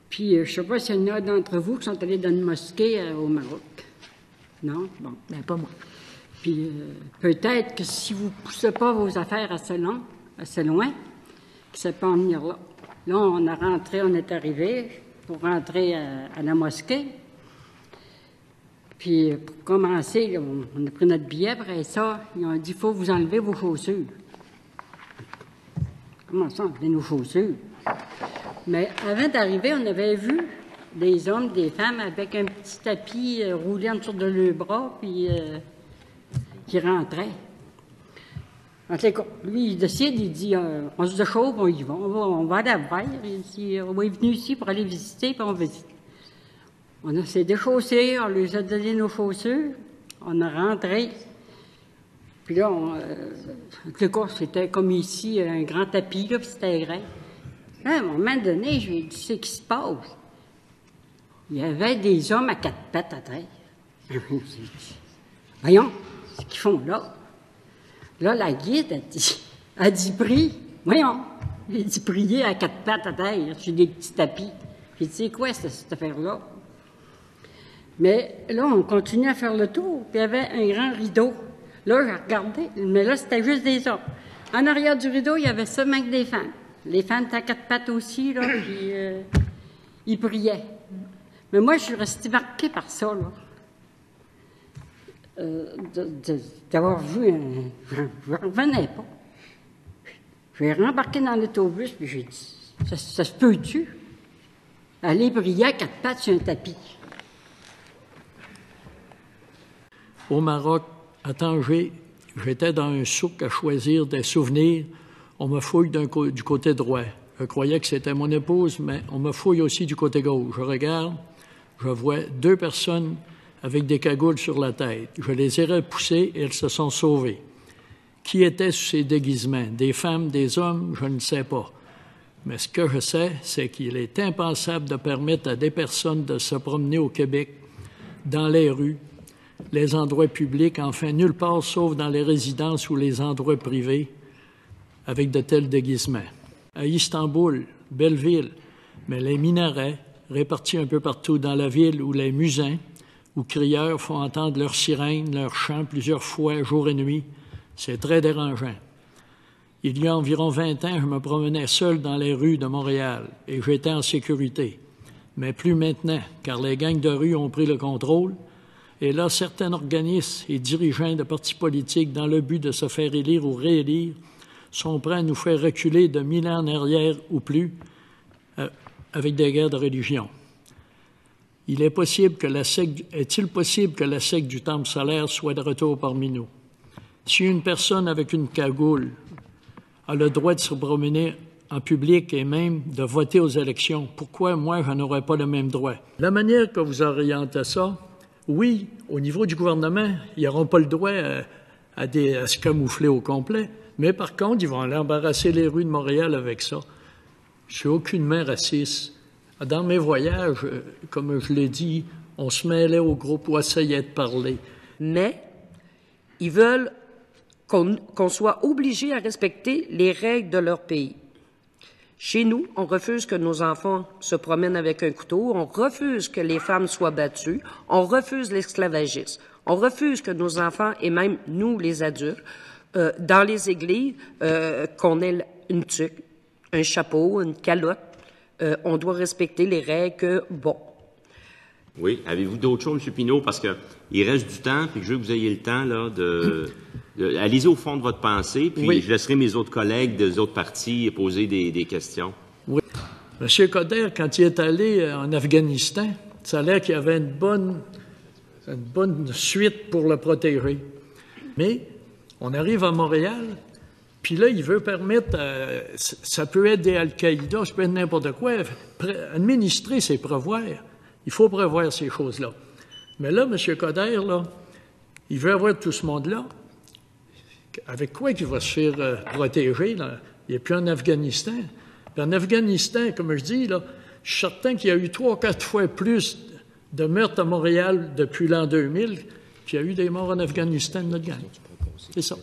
Puis, je ne sais pas s'il y en a d'entre vous qui sont allés dans une mosquée au Maroc. Non? Bon. Ben, pas moi. Puis, peut-être que si vous ne poussez pas vos affaires assez loin, que ça peut en venir là. Là, on est arrivé pour rentrer à la mosquée. Puis, pour commencer, là, on a pris notre billet. Après ça, ils ont dit, il faut vous enlever vos chaussures. Comment ça, enlever nos chaussures? Mais avant d'arriver, on avait vu des hommes, des femmes avec un petit tapis roulé en dessous de leurs bras, puis qui rentraient. En tout cas, lui, il décide, il dit, on se déchauffe, on y va, on va à la mer. Il dit, on est venu ici pour aller visiter, puis on visite. On s'est déchaussé, on lui a donné nos chaussures, on a rentré. Puis là, en tout cas, c'était comme ici, un grand tapis, là, puis c'était grand. Là, à un moment donné, je lui ai dit, c'est ce qui se passe. Il y avait des hommes à 4 pattes à terre. Voyons, ce qu'ils font là. Là, la guide a dit, prie. Voyons, j'ai dit, prier à 4 pattes à terre sur des petits tapis. J'ai dit, c'est quoi cette affaire-là? Mais là, on continue à faire le tour, puis il y avait un grand rideau. Là, j'ai regardé, mais là, c'était juste des hommes. En arrière du rideau, il y avait seulement que des femmes. Les femmes étaient à 4 pattes aussi, là, puis ils priaient. Mais moi, je suis restée marquée par ça, là. D'avoir vu je ne revenais pas. J'ai rembarqué dans l'autobus, puis j'ai dit, ça se peut-tu? Aller prier à 4 pattes sur un tapis. Au Maroc, à Tanger, j'étais dans un souk à choisir des souvenirs. On me fouille du côté droit. Je croyais que c'était mon épouse, mais on me fouille aussi du côté gauche. Je regarde, je vois 2 personnes avec des cagoules sur la tête. Je les ai repoussées et elles se sont sauvées. Qui étaient sous ces déguisements? Des femmes, des hommes? Je ne sais pas. Mais ce que je sais, c'est qu'il est impensable de permettre à des personnes de se promener au Québec, dans les rues, les endroits publics, enfin nulle part sauf dans les résidences ou les endroits privés, avec de tels déguisements. À Istanbul, belle ville, mais les minarets, répartis un peu partout dans la ville, ou les musins, où crieurs font entendre leurs sirènes, leurs chants plusieurs fois, jour et nuit, c'est très dérangeant. Il y a environ 20 ans, je me promenais seul dans les rues de Montréal et j'étais en sécurité. Mais plus maintenant, car les gangs de rue ont pris le contrôle. Et là, certains organismes et dirigeants de partis politiques, dans le but de se faire élire ou réélire, sont prêts à nous faire reculer de 1000 ans en arrière ou plus avec des guerres de religion. Est-il possible que la secte du Temple solaire soit de retour parmi nous? Si une personne avec une cagoule a le droit de se promener en public et même de voter aux élections, pourquoi moi, je n'aurais pas le même droit? La manière que vous orientez ça, oui, au niveau du gouvernement, ils n'auront pas le droit à se camoufler au complet, mais par contre, ils vont aller embarrasser les rues de Montréal avec ça. Je suis aucunement raciste. Dans mes voyages, comme je l'ai dit, on se mêlait au groupe où essayait de parler. Mais ils veulent qu'on soit obligé à respecter les règles de leur pays. Chez nous, on refuse que nos enfants se promènent avec un couteau, on refuse que les femmes soient battues, on refuse l'esclavagisme, on refuse que nos enfants, et même nous, les adultes, dans les églises, qu'on ait une tuque, un chapeau, une calotte. On doit respecter les règles bon. Oui. Avez-vous d'autres choses, M. Pinault? Parce qu'il reste du temps, puis je veux que vous ayez le temps là, allez-y au fond de votre pensée, puis oui. Je laisserai mes autres collègues des autres partis poser des questions. Oui. M. Coderre, quand il est allé en Afghanistan, ça a l'air qu'il y avait une bonne suite pour le protéger. Mais on arrive à Montréal, puis là, il veut permettre, ça peut être des Al-Qaïda, ça peut être n'importe quoi. Administrer, c'est prévoir. Il faut prévoir ces choses-là. Mais là, M. Coderre, là, il veut avoir tout ce monde-là. Avec quoi qu'il va se faire protéger, là? Il n'est plus en Afghanistan. Puis en Afghanistan, comme je dis, là, je suis certain qu'il y a eu 3 ou 4 fois plus de meurtres à Montréal depuis l'an 2000 qu'il y a eu des morts en Afghanistan de notre gang. C'est ça.